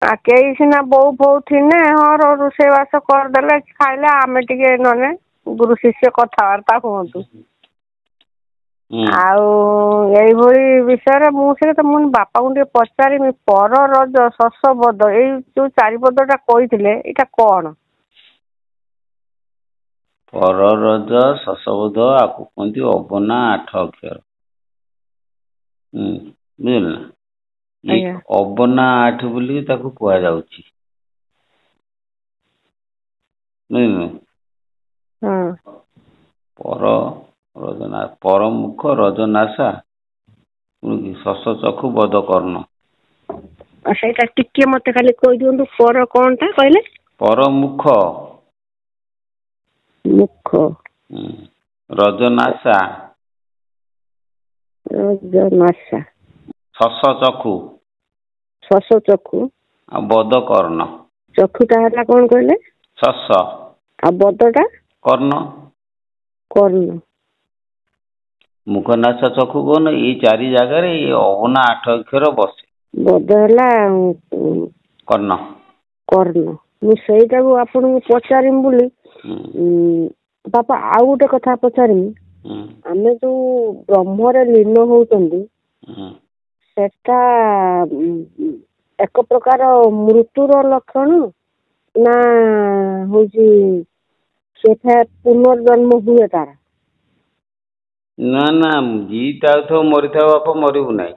କେହି ସିନା ବୋଉ ବୋଉ ଥିନେ ହଁ ରୋଷେଇବାସ କରିଦେଲେ ଖାଇଲେ ଆମେ ଟିକେ ନହେଲେ ଗୁରୁ ଶିଷ୍ୟ କଥାବାର୍ତ୍ତା ହୁଅନ୍ତୁ। ଆଉ ଏଇଭଳି ବିଷୟରେ ମୁଁ ସେ ମୁଁ ବାପାଙ୍କୁ ଟିକେ ପଚାରିମି ପର ରଜ ଶଶ ବଦ ଏଇ ଯୋଉ ଚାରିପଦଟା କହିଥିଲେ ଏଇଟା କଣ? ପର ରଜ ଶଶବୋଧ ଆକୁ କୁହନ୍ତି ଅବନା 8 ଅକ୍ଷର। ବୁଝିଲ ନା ଏଇ ଅବନା 8 ବୋଲି ତାକୁ କୁହାଯାଉଛି। ପର ରଜନା ପରମୁଖ ରଜନାଶା ଶଶ ଚକ୍ଷୁ ବଦ କର୍ଣ୍ଣ। ସେଇଟା ଟିକେ ମତେ ଖାଲି କହିଦିଅନ୍ତୁ ପର କଣଟା କହିଲେ? ପରମୁଖ ମୁଖ ରଜନାଶା ରଜନାଶା ଶଶ ଚକ୍ଷୁ ଶଶ ଚକ୍ଷୁ ଆଉ ବଦ କର୍ଣ୍ଣ। ଚକ୍ଷୁଟା ହେଲା କଣ କହିଲେ? ଶଶ ଆଉ ବଦଟା କର୍ଣ୍ଣ। କର୍ଣ୍ଣ ମୁଖ ନାସା ଚକ୍ଷୁ କର୍ଣ୍ଣ ଏଇ 4 ଜାଗାରେ ଏଇ ଅବନା 8 ଅକ୍ଷର ବସେ। ବଦ ହେଲା କର୍ଣ୍ଣ। କର୍ଣ୍ଣ। ମୁଁ ସେଇଟାକୁ ଆପଣଙ୍କୁ ପଚାରିମି ବୋଲି ବାପା ଆଉ ଗୋଟେ କଥା ପଚାରିମି। ଆମେ ଯୋଉ ବ୍ରହ୍ମରେ ଲୀନ ହଉଛନ୍ତି ସେଟା ଏକ ପ୍ରକାର ମୃତ୍ୟୁର ଲକ୍ଷଣ ନା ହଉଛି ସେଟା ପୁନର୍ଜନ୍ମ ହୁଏ ତାର? ନା ନା ଯିଇଟା ଥବ ମରିଥାଉ ବାପ ମରିବୁ ନାହିଁ।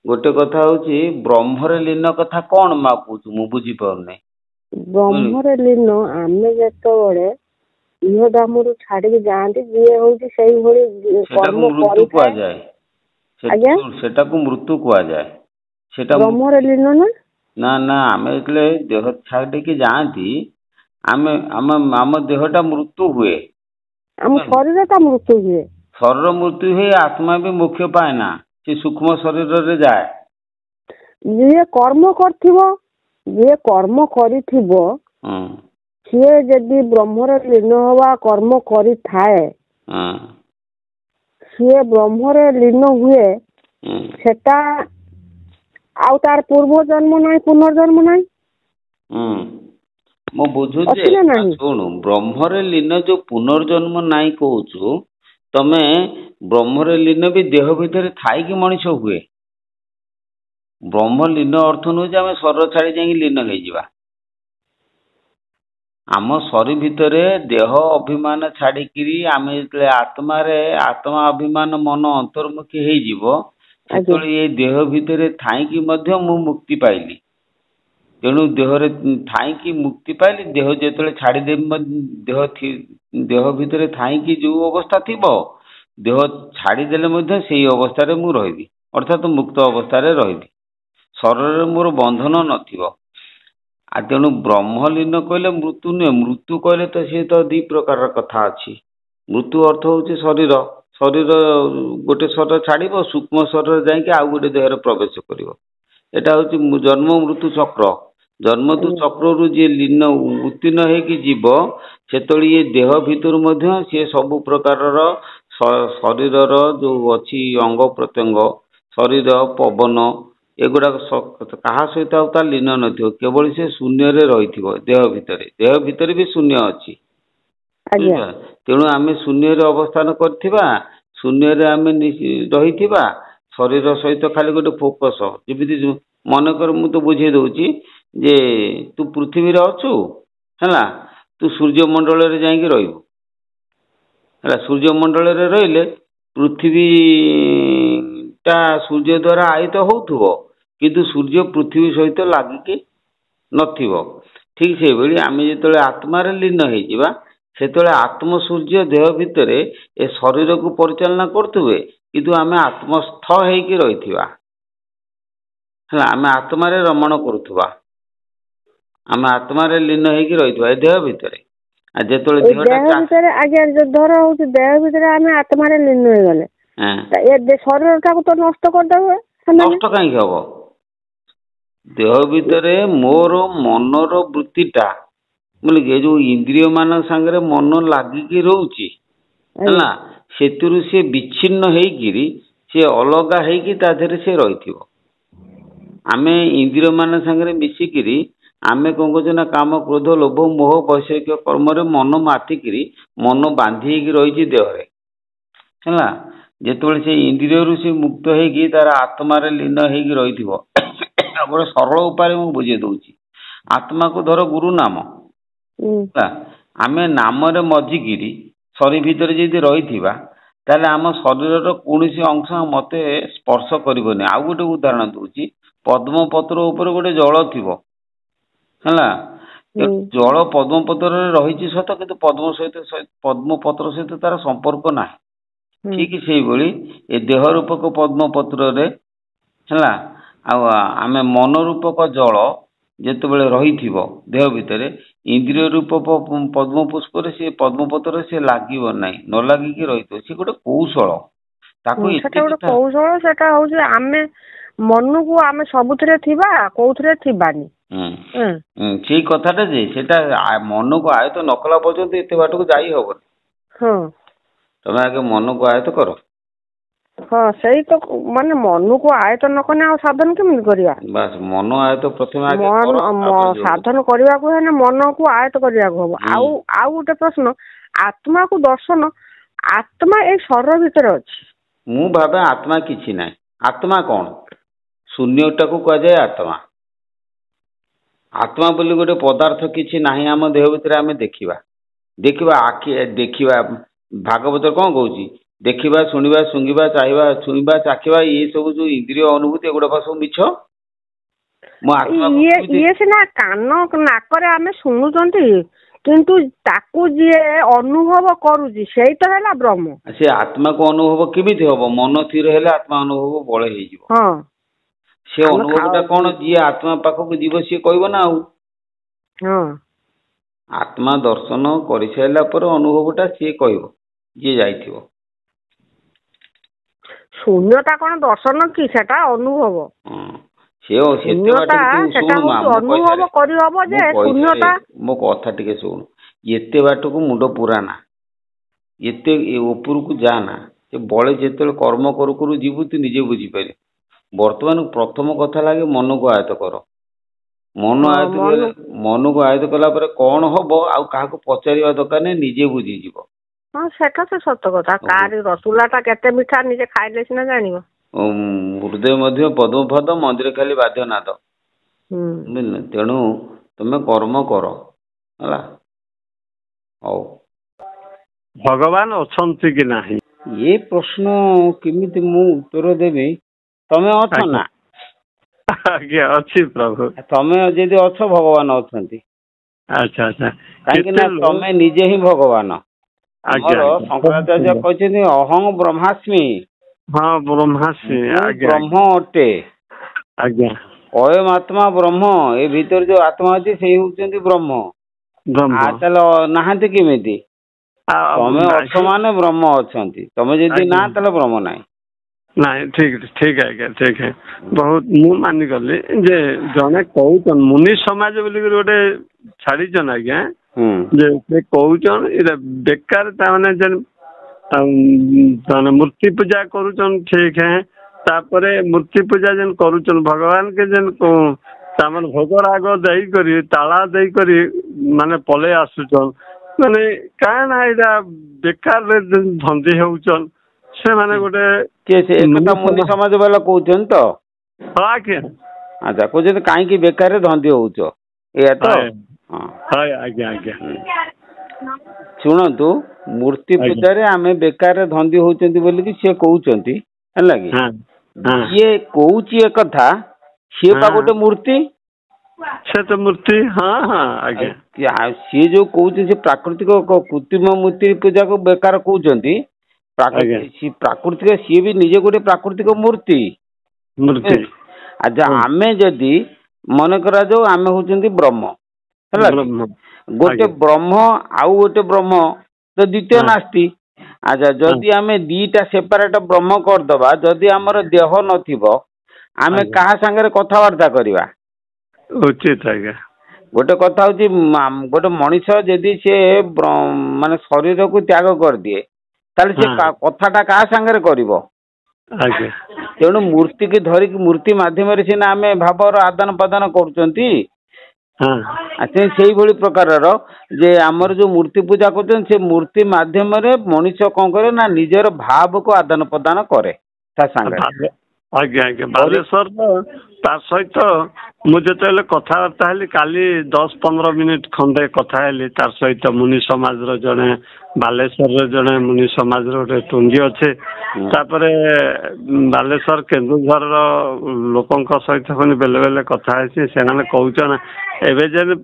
ଗୋଟେ କଥା ହଉଛି ବ୍ରହ୍ମରେ ଲୀନ କଥା କଣ ମା କହୁଛୁ ମୁଁ ବୁଝିପାରୁନି। ବ୍ରହ୍ମରେ ଲୀନ ଆମେ ଯେତେବେଳେ ଇହ ଧାମରୁ ଛାଡିକି ଯାଆନ୍ତି ଯିଏ ହଉଛି ସେଇଭଳି କର୍ମ କରିଥାଏ। ଆଜ୍ଞା ସେଟାକୁ ମୃତ୍ୟୁ କୁହାଯାଏ। ସେଟା ବ୍ରହ୍ମରେ ଲୀନ ନା? ନା ନା ଆମେ ଯେତେବେଳେ ଦେହ ଛାଡିକି ଯାଆନ୍ତି ଆମ ଦେହଟା ମୃତ୍ୟୁ ହୁଏ। ଆମ ଶରୀରଟା ମୃତ୍ୟୁ ହୁଏ। ଶରୀର ମୃତ୍ୟୁ ହୁଏ ଆତ୍ମା ବି ମୋକ୍ଷ ପାଏ ନା ସେ ସୂକ୍ଷ୍ମ ଶରୀରରେ ଯାଏ। ଯିଏ କର୍ମ କରିଥିବ ଯିଏ କର୍ମ କରିଥିବ ସିଏ ଯଦି ବ୍ରହ୍ମରେ ଲୀନ ହବା କର୍ମ କରିଥାଏ ସିଏ ବ୍ରହ୍ମରେ ଲୀନ ହୁଏ ସେଟା ଆଉ ତାର ପୂର୍ବ ଜନ୍ମ ନାହିଁ ପୁନର୍ଜନ୍ମ ନାହିଁ। ମୁଁ ବୁଝୁଛି ଶୁଣୁ ବ୍ରହ୍ମରେ ଲୀନ ଯୋଉ ପୁନର୍ଜନ୍ମ ନାଇଁ କହୁଛୁ ତମେ ବ୍ରହ୍ମରେ ଲୀନ ବି ଦେହ ଭିତରେ ଥାଇକି ମଣିଷ ହୁଏ। ବ୍ରହ୍ମ ଲୀନ ଅର୍ଥ ନୁହେଁ ଯେ ଆମେ ଶରୀର ଛାଡି ଯାଇକି ଲୀନ ହେଇଯିବା। ଆମ ଶରୀର ଭିତରେ ଦେହ ଅଭିମାନ ଛାଡିକିରି ଆମେ ଯେତେବେଳେ ଆତ୍ମା ଅଭିମାନ ମନ ଅନ୍ତର୍ମୁଖୀ ହେଇଯିବ ସେତେବେଳେ ଏଇ ଦେହ ଭିତରେ ଥାଇକି ମଧ୍ୟ ମୁଁ ମୁକ୍ତି ପାଇଲି। ତେଣୁ ଦେହରେ ଥାଇକି ମୁକ୍ତି ପାଇଲି ଦେହ ଯେତେବେଳେ ଛାଡିଦେବି ଦେହ ଭିତରେ ଥାଇକି ଯୋଉ ଅବସ୍ଥା ଥିବ ଦେହ ଛାଡିଦେଲେ ମଧ୍ୟ ସେଇ ଅବସ୍ଥାରେ ମୁଁ ରହିବି ଅର୍ଥାତ ମୁକ୍ତ ଅବସ୍ଥାରେ ରହିବି। ଶରୀରରେ ମୋର ବନ୍ଧନ ନଥିବ। ଆଉ ତେଣୁ ବ୍ରହ୍ମଲୀନ କହିଲେ ମୃତ୍ୟୁ ନୁହେଁ ମୃତ୍ୟୁ କହିଲେ ତ ସିଏ ତ 2 ପ୍ରକାରର କଥା ଅଛି। ମୃତ୍ୟୁ ଅର୍ଥ ହଉଛି ଶରୀର ଗୋଟେ ଶରୀର ଛାଡିବ ସୂକ୍ଷ୍ମ ଶରୀରରେ ଯାଇକି ଆଉ ଗୋଟେ ଦେହରେ ପ୍ରବେଶ କରିବ। ଏଟା ହଉଛି ଜନ୍ମ ମୃତ୍ୟୁ ଚକ୍ର। ଜନ୍ମଠୁ ଚକ୍ରରୁ ଯିଏ ଲୀନ ଉତ୍ତୀର୍ଣ୍ଣ ହେଇକି ଯିବ ସେତେବେଳେ ଇଏ ଦେହ ଭିତରୁ ମଧ୍ୟ ସିଏ ସବୁ ପ୍ରକାରର ଶରୀରର ଯୋଉ ଅଛି ଅଙ୍ଗ ପ୍ରତ୍ୟଙ୍ଗ ଶରୀର ପବନ ଏଗୁଡାକ କାହା ସହିତ ଆଉ ତା ଲୀନ ନଥିବ କେବଳ ସେ ଶୂନ୍ୟରେ ରହିଥିବ ଦେହ ଭିତରେ ବି ଶୂନ୍ୟ ଅଛି। ତେଣୁ ଆମେ ଶୂନ୍ୟରେ ଅବସ୍ଥାନ କରିଥିବା ଶୂନ୍ୟରେ ଆମେ ରହିଥିବା ଶରୀର ସହିତ ଖାଲି ଗୋଟେ ଫୋକସ ଯେମିତି ମନେକର ମୁଁ ତ ବୁଝେଇ ଦଉଛି ଯେ ତୁ ପୃଥିବୀରେ ଅଛୁ ହେଲା ତୁ ସୂର୍ଯ୍ୟମଣ୍ଡଳରେ ଯାଇକି ରହିବୁ ହେଲା ସୂର୍ଯ୍ୟମଣ୍ଡଳରେ ରହିଲେ ପୃଥିବୀ ଟା ସୂର୍ଯ୍ୟ ଦ୍ଵାରା ଆୟତ ହଉଥିବ କିନ୍ତୁ ସୂର୍ଯ୍ୟ ପୃଥିବୀ ସହିତ ଲାଗିକି ନଥିବ। ଠିକ ସେଇଭଳି ଆମେ ଯେତେବେଳେ ଆତ୍ମାରେ ଲୀନ ହେଇଯିବା ସେତେବେଳେ ଆତ୍ମ ସୂର୍ଯ୍ୟ ଦେହ ଭିତରେ ଏ ଶରୀରକୁ ପରିଚାଳନା କରୁଥିବେ କିନ୍ତୁ ଆମେ ଆତ୍ମସ୍ଥ ହେଇକି ରହିଥିବା ହେଲା ଆମେ ଆତ୍ମାରେ ରମଣ କରୁଥିବା ଆମେ ଆତ୍ମାରେ ଲୀନ ହେଇକି ରହିଥିବା ଏ ଦେହ ଭିତରେ ଆଉ ଯେତେବେଳେ ଦେହ ଭିତରେ ଆଜ୍ଞା ଧର ହଉଛି ଦେହ ଭିତରେ ଆମେ ଆତ୍ମାରେ ଲୀନ ହେଇଗଲେ ଏ ଶରୀର ଟାକୁ ତ ନଷ୍ଟ କରିଦେବେ। ନଷ୍ଟ କାହିଁକି ହବ ଦେହ ଭିତରେ ମୋର ମନର ବୃତ୍ତି ଟା ଏ ଯୋଉ ଇନ୍ଦ୍ରିୟ ମାନଙ୍କ ସାଙ୍ଗରେ ମନ ଲାଗିକି ରହୁଛି ହେଲା ସେଥିରୁ ସେ ବିଚ୍ଛିନ୍ନ ହେଇକିରି ସେ ଅଲଗା ହେଇକି ତା ଦେହରେ ସେ ରହିଥିବ। आमे इंद्रिय मान संगे मिसिकिरी आमे कौन करुचे ना काम क्रोध लोभ मोह वैषयिक कर्म रे मन मातिकिरी मन बांधी रही देहरे है जिते से इंद्रिय रु से मुक्त होगी तार आत्मा लीन होगी रही गोटे सरल उपाय मुझे बुझे दूची आत्मा को धर गुरु नाम आमे नाम रे मजिकिरी शरीर भितर जदि रही ताले आम शरीर कौन अंश मत स्पर्श करबनी। आउ गोटे उदाहरण दूची पद्म पत्र ऊपर गोटे जल थिबो है जल पद्म पत्र रही सत कि पद्म सहित पद्म पत्र सहित तार संपर्क ना ठीक से भली ए देह रूपक पद्म पत्र रे है आमे मन रूपक जल जिते रही देह भितर इंद्रिय रूप पद्म पुष्प से पद्म पत्र से लागिब ना न लागिकी रही सी गोटे कौशल कौशल सेटा होउछ आमे मन को आमे सबुथरे थिबा कोथरे थिबानी सेई कथाटा जे सेटा मन को आयत न कला पर्यंत एते बाट को जाई हबो हां तमे आगे मन को आयत करो हाँ सही तो माने मन को आयत न कने आ साधन केमिति करिया बस मन आयत प्रथम आगे मन साधन करिया को है मन को आयत करिया को हबो आउ गोटे प्रश्न आत्मा को दर्शन आत्मा ए शरीर भीतर अछि मु भाबे आत्मा किछि नै आत्मा कोन शून्यटा को कह जाय आत्मा आत्मा बोली गोटे पदार्थ किछि नाही हम देह भीतर आमे देखिबा आखि देखिबा भागवत कोन कहूची देखिबा सुनिबा सुंगिबा चाहिबा छुइबा चाखिबा ये सब जो इंद्रिय अनुभूति एगुड़ा सब मिछ मो आत्मा ये सिना कान नाकरे आमे सुनुचंती किंतु ताकू जे अनुभव करूची सेई तो हैला ब्रह्म से आत्मा को अनुभव केमिति होबो मन स्थिर हेले आत्मा अनुभव बळे हे जिवो हां से अनुभवटा कोन जी आत्मा पाखक जीव से कहबो ना आउ हां आत्मा दर्शन करि साइला पर अनुभवटा से कहबो जे जाइथिबो शून्यता कौन दर्शन कि सेटा अनुभव अनुभव करि हबो जे शून्यता मो कथा टिके सुन एते बाट को मुंड पुराना एते ऊपर को जाना से बळे जेते कर्म करू करू जीवु तू निजे बुझी पारे वर्तमान प्रथम कथा लागे मन को आयत कर मन को आयत कला पर कौन हबो आ काहा को पचारिबा दरकार नै निजे बुझी जीवो हाँ सेटा तो सत कथा कार रसगुल्लाटा केते मिठा निजे खाइले सिना जानिबो हृदय मध्य पद्म पद मंदिर खाली बाध्य नाद बुझल तेणु तुम कर्म कर हला हौ भगवान अछंती कि नाही ये प्रश्न केमिति मु उत्तर देबी तमे अछ ना आज्ञा अछि प्रभु तमे जदि अछ भगवान अछंती अच्छा अच्छा काहे ना तमे निजे ही भगवान शंकराचार्य कहते अहं ब्रह्मास्मि हाँ ब्रह्मास्मि ब्रह्म अटे आज्ञा अयम आत्मा ब्रह्म ए भीतर जो आत्मा अछि से होउचंती ब्रह्म ताले नाहंती केमिति तमे अछ माने ब्रह्म अछंती तमे जदि ना ताले ब्रह्म नाही नहीं ठीक ठीक है ठीक है बहुत मु मानि गली जे जने कहउचन मुनि समाज बोली गोटे छाड़ीचन आज्ञा जे से कहउचन इरा बेकार ता माने जन मूर्ति पूजा करूचन ठीक है तापरे मूर्ति पूजा जन करूचन भगवान के जन तामन भोग राग देई करी ताला देई करी माने पले आसुचन माने का ना इरा बेकार रे धंधे होउचन से माने गोटे के से एकता मुनि समाज वाला कहउचन तो हां के अच्छा कहउचन काई की बेकार रे धंधे होउचो ए तो हां आज्ञा आज्ञा शुणु मूर्ति पूजा रे आमे बेकार धंदी होचंती बोली कि से कहउचंती हला कि ये कहउची एक कथा से बा गोटे मूर्ति से तो मूर्ति हां हां आज्ञा से जो कहउची से प्राकृतिक कृत्रिम मूर्ति पूजा को बेकार कहउचंती प्राकृतिक सी भी निजे गोटे प्राकृतिक मूर्ति मूर्ति अच्छा आमे जदी मन करा जो आमे होचंती ब्रह्म हला गोटे ब्रह्म आउ गोटे ब्रह्म तो द्वितीय नास्ति अच्छा जदि आमे दीटा सेपरेट ब्रह्म कर दबा जदि हमर देह नथिबो आमे कहा संगे कथावार्ता करिवा उचित आज्ञा गोटे कथा होची गोटे मनीष जदि से माने शरीर को त्याग कर दिए ताले से कथाटा कहा संगे करिवो ଆଜ୍ଞା ତେଣୁ ମୂର୍ତ୍ତି କି ଧରିକି ମୂର୍ତ୍ତି ମାଧ୍ୟମରେ ସିନା ଆମେ ଭାବର ଆଦାନ ପ୍ରଦାନ କରୁଛନ୍ତି। ହଁ ସେଇଭଳି ପ୍ରକାରର ଯେ ଆମର ଯୋଉ ମୂର୍ତ୍ତି ପୂଜା କରୁଛନ୍ତି ସେ ମୂର୍ତ୍ତି ମାଧ୍ୟମରେ ମଣିଷ କଣ କରେ ନା ନିଜର ଭାବକୁ ଆଦାନ ପ୍ରଦାନ କରେ ତା ସାଙ୍ଗରେ। ଆଜ୍ଞା ଆଜ୍ଞା ବାଲେଶ୍ୱରର ତା ସହିତ ମୁଁ ଯେତେବେଳେ କଥାବାର୍ତ୍ତା ହେଲି କାଲି 10-15 ମିନିଟ୍ ଖଣ୍ଡେ କଥା ହେଲି ତା ସହିତ ମୁନି ସମାଜର ଜଣେ ବାଲେଶ୍ୱରରେ ଜଣେ ମୁନି ସମାଜର ଗୋଟେ ଟୁଙ୍ଗି ଅଛେ ତାପରେ ବାଲେଶ୍ୱର କେନ୍ଦୁଝରର ଲୋକଙ୍କ ସହିତ ପୁଣି ବେଳେ ବେଳେ କଥା ହେଇଛି ସେମାନେ କହୁଛନ୍ ଏବେ ଯେନ୍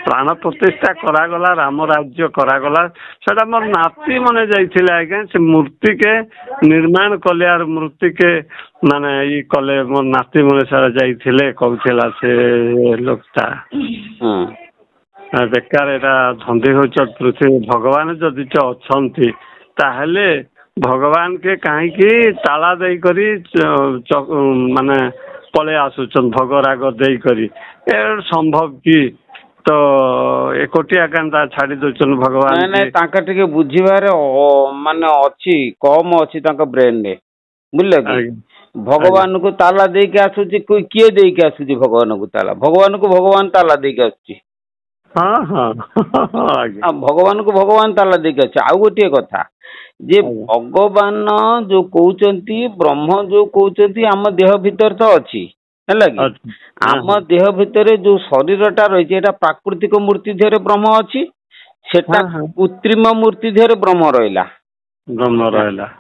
ପ୍ରାଣ ପ୍ରତିଷ୍ଠା କରାଗଲା ରାମ ରାଜ୍ୟ କରାଗଲା ସେଟା ମୋର ନାତି ମାନେ ଯାଇଥିଲେ ଆଜ୍ଞା ସେ ମୂର୍ତ୍ତିକେ ନିର୍ମାଣ କଲେ ଆର ମୂର୍ତ୍ତିକେ ମାନେ ଇ କଲେ ମୋ ନାତି ମାନେ ସାରା ଯାଇଥିଲେ କହୁଥିଲା ସେ ଲୋକଟା ବେକାର ଏଇଟା ଧନ୍ଦୀ ହଉଛ ପୃଥିବୀ ଭଗବାନ ଯଦି ଅଛନ୍ତି ତାହେଲେ ଭଗବାନ କେ କାହିଁକି ତାଳା ଦେଇକରି ମାନେ ପଳେଇ ଆସୁଛନ୍ ଭୋଗ ରାଗ ଦେଇକରି ଏ ସମ୍ଭବ କି ତ ଏକୋଟିଆ କାନ୍ଦା ଛାଡି ଦଉଛନ୍ ଭଗବାନ। ନାଇଁ ତାଙ୍କ ଟିକେ ବୁଝିବାରେ ମାନେ ଅଛି କମ ଅଛି ତାଙ୍କ ବ୍ରେନରେ ବୁଝିଲ କି ଭଗବାନଙ୍କୁ ତାଲା ଦେଇକି ଆସୁଛି କିଏ ଦେଇକି ଆସୁଛି ଭଗବାନଙ୍କୁ ତାଲା ଭଗବାନଙ୍କୁ ଭଗବାନ ତାଲା ଦେଇକି ଆସୁଛି। ଭଗବାନଙ୍କୁ ଭଗବାନ ତାଲା ଦେଇକି ଆସୁଛି। ଆଉ ଗୋଟିଏ କଥା ଯେ ଭଗବାନ ଯୋଉ କହୁଛନ୍ତି ବ୍ରହ୍ମ ଯୋଉ କହୁଛନ୍ତି ଆମ ଦେହ ଭିତରେ ତ ଅଛି ହେଲା କି ଆମ ଦେହ ଭିତରେ ଯୋଉ ଶରୀରଟା ରହିଛି ଏଟା ପ୍ରାକୃତିକ ମୂର୍ତ୍ତି ଦେହରେ ବ୍ରହ୍ମ ଅଛି ସେଟା କୃତ୍ରିମ ମୂର୍ତ୍ତି ଦେହରେ ବ୍ରହ୍ମ ରହିଲା।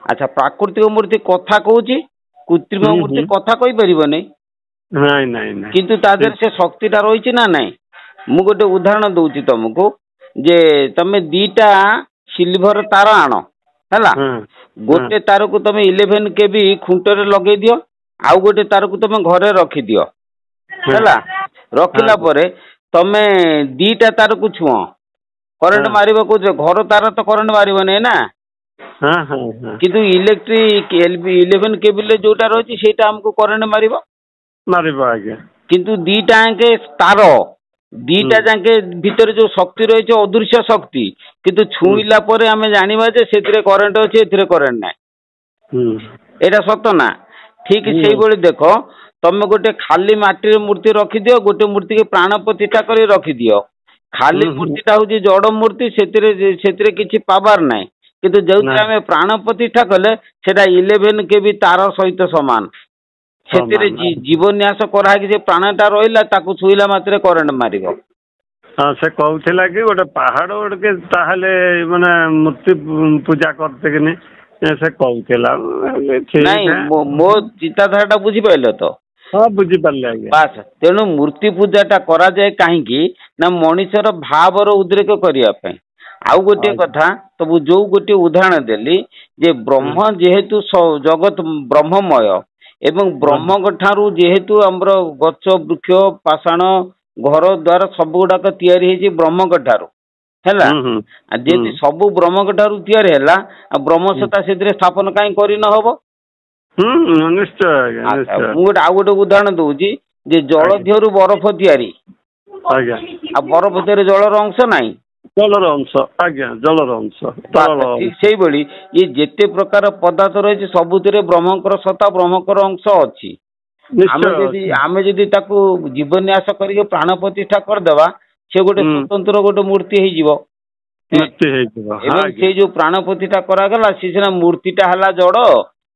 ଆଚ୍ଛା ପ୍ରାକୃତିକ ମୂର୍ତ୍ତି କଥା କହୁଛି କୃତ୍ରିମ ମୂର୍ତ୍ତି କଥା କହିପାରିବନି କିନ୍ତୁ ତା ଦେହରେ ସେ ଶକ୍ତିଟା ରହିଛି ନା ନାଇଁ। ମୁଁ ଗୋଟେ ଉଦାହରଣ ଦଉଛି ତମକୁ ଯେ ତମେ ଦିଟା ସିଲଭର ତାର ଆଣ ହେଲା ଗୋଟେ ତାରକୁ ତମେ 11 KB ଖୁଣ୍ଟରେ ଲଗେଇ ଦିଅ ଆଉ ଗୋଟେ ତାରକୁ ତମେ ଘରେ ରଖିଦିଅ ହେଲା ରଖିଲା ପରେ ତମେ ଦିଟା ତାରକୁ ଛୁଅ କରେଣ୍ଟ ମାରିବ କହୁଛ ଘର ତାର ତ କରେଣ୍ଟ ମାରିବନି ନା କିନ୍ତୁ ଇଲେକ୍ଟ୍ରିକ 11 KB ଯୋଉଟା ରହିଛି ସେଇଟା ଆମକୁ କରେଣ୍ଟ ମାରିବ ଆଜ୍ଞା କିନ୍ତୁ ଦିଟା ଯାକେ ତାର ଦିଟା ଯାକେ ଭିତରେ ଯୋଉ ଶକ୍ତି ରହିଛି ଅଦୃଶ୍ୟ ଶକ୍ତି କିନ୍ତୁ ଛୁଇଁଲା ପରେ ଆମେ ଜାଣିବା ଯେ ସେଥିରେ କରେଣ୍ଟ ଅଛି ଏଥିରେ କରେଣ୍ଟ ନାହିଁ ଏଇଟା ସତ ନା। ଠିକ ସେଇଭଳି ଦେଖ ତମେ ଗୋଟେ ଖାଲି ମାଟିର ମୂର୍ତ୍ତି ରଖିଦିଅ ଗୋଟେ ମୂର୍ତ୍ତିକି ପ୍ରାଣ ପ୍ରତିଷ୍ଠା କରି ରଖିଦିଅ ଖାଲି ମୂର୍ତ୍ତିଟା ହଉଛି ଜଡ ମୂର୍ତ୍ତି ସେଥିରେ କିଛି ପାୱାର ନାହିଁ କିନ୍ତୁ ଯୋଉଥିରେ ଆମେ ପ୍ରାଣ ପ୍ରତିଷ୍ଠା କଲେ ସେଟା 11 KB ତାର ସହିତ ସମାନ ସେଥିରେ ଜୀବନ୍ୟାସ କରାହେଇକି ସେ ପ୍ରାଣଟା ରହିଲା ତାକୁ ଛୁଇଁଲା ମାତ୍ରେ କରେଣ୍ଟ ମାରିବ। ସେ କହୁଥିଲା କି ଗୋଟେ ପାହାଡ ଗୋଟେ ତାହେଲେ ମାନେ ମୂର୍ତ୍ତି ପୂଜା କରତେ କିନି ସେ କହୁଥିଲା। ନାଇଁ ମୋ ଚିନ୍ତାଧାରାଟା ବୁଝିପାରିଲ ତ? ବୁଝିପାରିଲେ ଆଜ୍ଞା। ବାସ୍ ତେଣୁ ମୂର୍ତ୍ତି ପୂଜାଟା କରାଯାଏ କାହିଁକି ନା ମଣିଷର ଭାବର ଉଦ୍ରେକ କରିବା ପାଇଁ। ଆଉ ଗୋଟିଏ କଥା ତ ଯୋଉ ଗୋଟିଏ ଉଦାହରଣ ଦେଲି ଯେ ବ୍ରହ୍ମ ଯେହେତୁ ଜଗତ ବ୍ରହ୍ମମୟ ଏବଂ ବ୍ରହ୍ମଙ୍କ ଠାରୁ ଯେହେତୁ ଆମର ଗଛ ବୃକ୍ଷ ପାଷାଣ ଘର ଦ୍ୱାର ସବୁ ଗୁଡାକ ତିଆରି ହେଇଛି ବ୍ରହ୍ମଙ୍କ ଠାରୁ ହେଲା ଯେହେତୁ ସବୁ ବ୍ରହ୍ମଙ୍କ ଠାରୁ ତିଆରି ହେଲା ଆଉ ବ୍ରହ୍ମ ସତ୍ତା ସେଥିରେ ସ୍ଥାପନ କାହିଁ କରି ନ ହବ। ନିଶ୍ଚୟ ମୁଁ ଆଉ ଗୋଟେ ଉଦାହରଣ ଦଉଛି ଯେ ଜଳ ଦେହରୁ ବରଫ ତିଆରି ଆଉ ବରଫ ଦେହରେ ଜଳର ଅଂଶ ନାହିଁ ଜଳର ଅଂଶ ଆଜ୍ଞା ଜଳର ଅଂଶ ଠିକ ସେଇଭଳି ଇଏ ଯେତେ ପ୍ରକାର ପଦାର୍ଥ ରହିଛି ସବୁଥିରେ ବ୍ରହ୍ମଙ୍କର ସତ୍ତା ବ୍ରହ୍ମଙ୍କର ଅଂଶ ଅଛି। ଆମେ ଯଦି ତାକୁ ଜୀବନ୍ୟାସ କରିକି ପ୍ରାଣ ପ୍ରତିଷ୍ଠା କରିଦେବା ସେ ଗୋଟେ ସ୍ୱତନ୍ତ୍ର ଗୋଟେ ମୂର୍ତ୍ତି ହେଇଯିବ ଏବଂ ସେଇ ଯୋଉ ପ୍ରାଣ ପ୍ରତିଷ୍ଠା କରାଗଲା ସେ ସିନା ମୂର୍ତ୍ତିଟା ହେଲା ଜଡ